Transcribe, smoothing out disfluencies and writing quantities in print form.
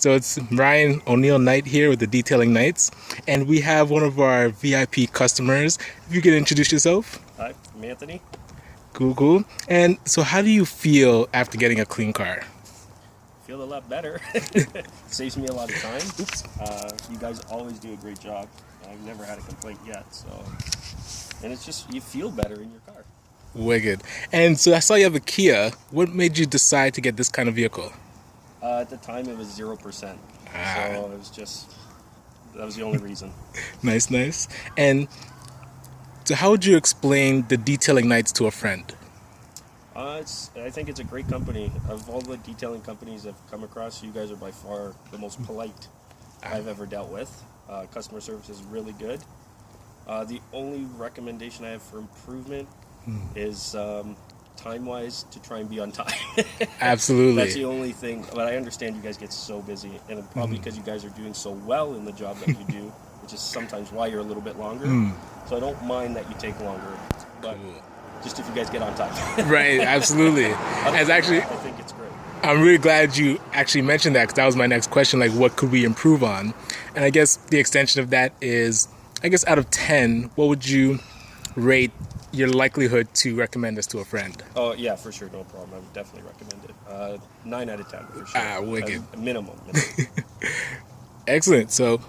So it's Ryan O'Neill Knight here with the Detailing Knights, and we have one of our VIP customers. If you could introduce yourself. Hi, I'm Anthony. Cool. And so how do you feel after getting a clean car? Feel a lot better. Saves me a lot of time. Oops. You guys always do a great job. I've never had a complaint yet, and it's just, you feel better in your car. Wicked. And so I saw you have a Kia. What made you decide to get this kind of vehicle? At the time, it was 0%. So it was just, that was the only reason. Nice. And so how would you explain the Detailing Knights to a friend? I think it's a great company. Of all the detailing companies I've come across, you guys are by far the most polite I've ever dealt with. Customer service is really good. The only recommendation I have for improvement is time-wise to try and be on time. Absolutely. That's the only thing. But I understand you guys get so busy, and probably because you guys are doing so well in the job that you do, which is sometimes why you're a little bit longer. So I don't mind that you take longer, but just if you guys get on time. Right, absolutely. As actually, I think it's great. I'm really glad you actually mentioned that, because that was my next question, like what could we improve on? And I guess the extension of that is, I guess out of 10, what would you rate your likelihood to recommend this to a friend? Oh, yeah, for sure, no problem. I would definitely recommend it. 9 out of 10, for sure. Wicked. Minimum. Excellent. So